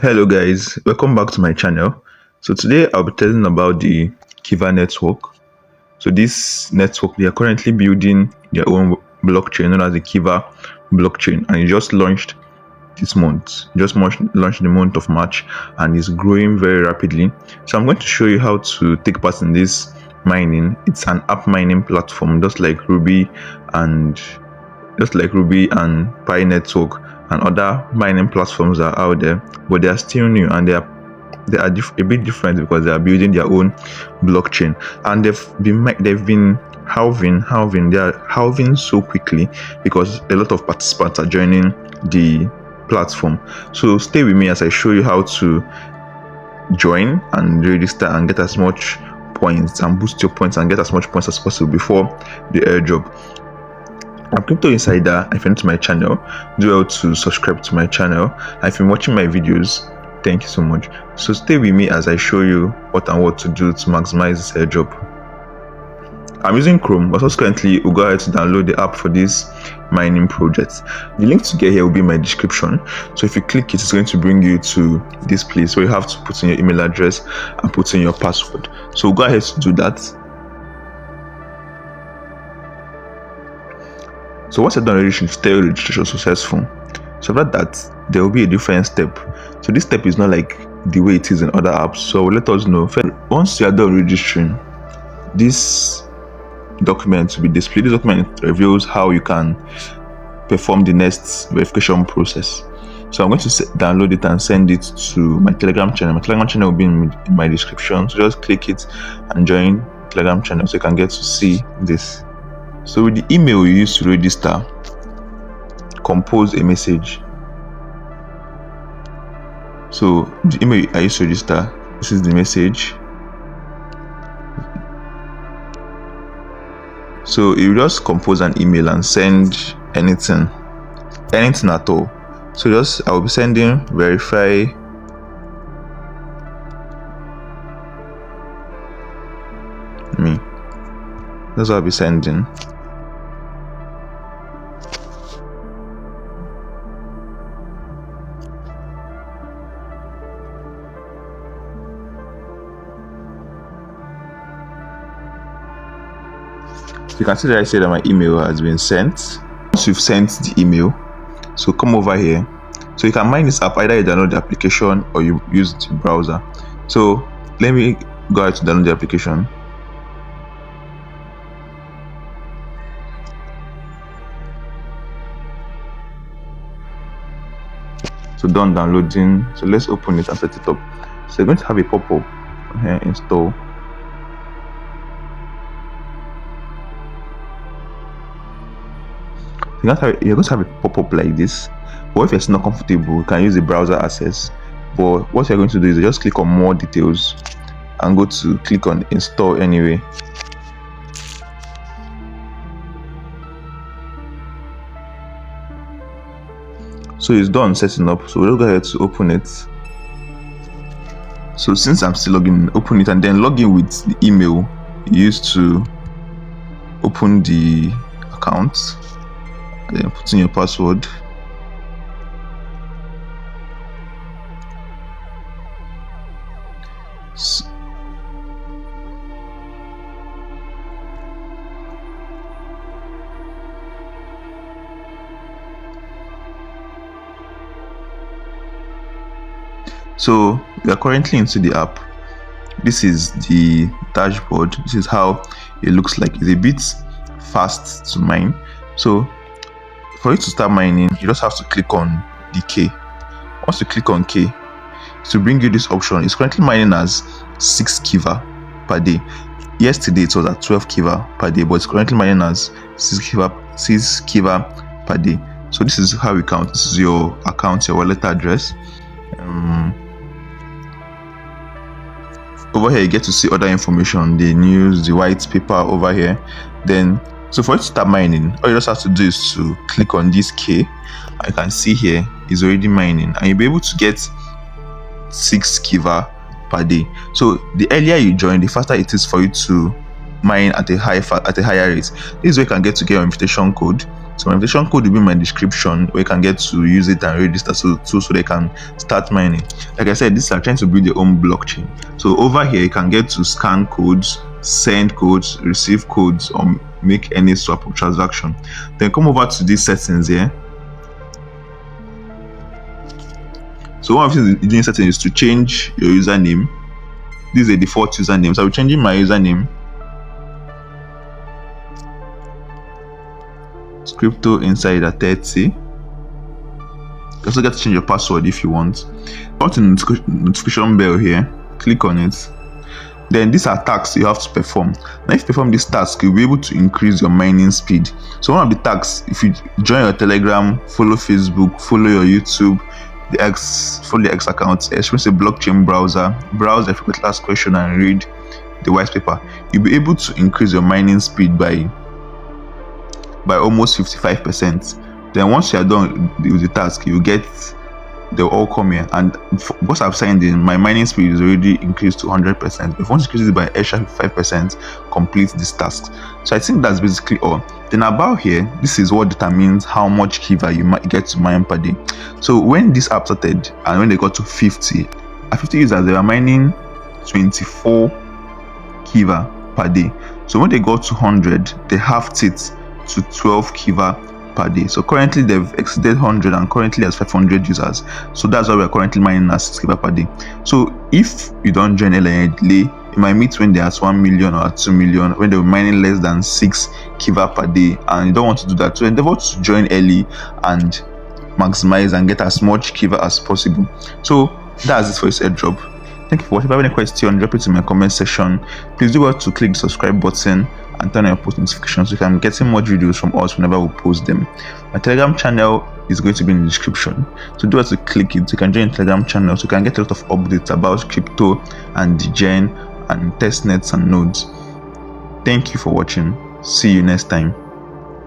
Hello guys, welcome back to my channel. So today I'll be telling about the KIVA network. So this network, they are currently building their own blockchain known as the KIVA blockchain, and it just launched this month, launched in the month of March, and is growing very rapidly. So I'm going to show you how to take part in this mining. It's an app mining platform, just like Ruby and Pi Network and other mining platforms that are out there, but they are still new and they are a bit different because they are building their own blockchain, and they've been halving. They are halving so quickly because a lot of participants are joining the platform. So stay with me as I show you how to join and register and get as much points and boost your points and get as much points as possible before the airdrop. I'm Crypto Insider. If you're new to my channel, do well to subscribe to my channel. If you're watching my videos, thank you so much. So stay with me as I show you what to do to maximize this airdrop. I'm using Chrome, but subsequently we'll go ahead to download the app for this mining project. The link to get here will be in my description. So if you click it, it's going to bring you to this place where you have to put in your email address and put in your password. So we'll go ahead to do that. So once you're done registration, stay registration successful. So after that, there will be a different step. So this step is not like the way it is in other apps. So let us know. Once you are done registering, this document will be displayed. This document reveals how you can perform the next verification process. So I'm going to download it and send it to my Telegram channel. My Telegram channel will be in my description. So just click it and join Telegram channel so you can get to see this. So with the email you use to register, compose a message. So the email I used to register, this is the message. So you just compose an email and send anything at all. So I will be sending verify me. That's what I'll be sending. You can see that I say that my email has been sent. Once you've sent the email, so come over here. So you can mine this app, either you download the application or you use the browser. So let me go ahead to download the application. So done downloading. So let's open it and set it up. So you're going to have a pop-up here, install. You're going to have a pop-up like this, but if it's not comfortable, you can use the browser access. But what you're going to do is just click on more details and go to click on install anyway. So it's done setting up. So we'll go ahead to open it. So since I'm still logging in, open it and then log in with the email you used to open the account. Then put in your password. So we are currently into the app. This is the dashboard. This is how it looks like. It's a bit fast to mine. So for you to start mining, you just have to click on the K. Once you click on K, to bring you this option. It's currently mining as 6 KIVA per day. Yesterday it was at 12 KIVA per day, but it's currently mining as 6 KIVA per day. So this is how we count. This is your account, your wallet address. Over here you get to see other information, the news, the white paper over here. Then so for you to start mining, all you just have to do is to click on this K. And you can see here is already mining, and you'll be able to get 6 KIVA per day. So the earlier you join, the faster it is for you to mine at a higher rate. This is where you can get your invitation code So my invitation code will be in my description, where you can get to use it and register so they can start mining. Like I said, these are trying to build their own blockchain. So over here you can get to scan codes, send codes, receive codes, or make any swap or transaction. Then come over to these settings here. So one of the settings is to change your username. This is a default username, so I'll be changing my username. Crypto Insider 30. You also get to change your password if you want. Go to the notification bell here, click on it. Then these are tasks you have to perform. Now if you perform this task, you'll be able to increase your mining speed. So one of the tasks, if you join your Telegram, follow Facebook, follow your YouTube, follow the X account, experience a blockchain browser, browse the frequently asked question and read the white paper, you'll be able to increase your mining speed by almost 55%. Then once you are done with the task, you get they'll all come here, and because I've signed in, my mining speed is already increased to 100%. If once you increase it by extra 55%, complete this task. So I think that's basically all. Then about here, this is what determines how much KIVA you might get to mine per day. So when this app started and when they got to 50 users, they were mining 24 KIVA per day. So when they got to 100, they halved it to 12 KIVA per day. So currently they've exceeded 100 and currently has 500 users. So that's why we're currently mining at 6 KIVA per day. So if you don't join early and delay, you might meet when they're at 1 million or 2 million, when they're mining less than 6 KIVA per day, and you don't want to do that. So endeavor to join early and maximize and get as much KIVA as possible. So that's it for this airdrop. Thank you for watching. If you have any question, drop it in my comment section. Please do well to click the subscribe button and turn on your post notifications so you can get more videos from us whenever we post them. My Telegram channel is going to be in the description, so do well to click it. You can join the Telegram channel so you can get a lot of updates about crypto and degen and testnets and nodes. Thank you for watching. See you next time.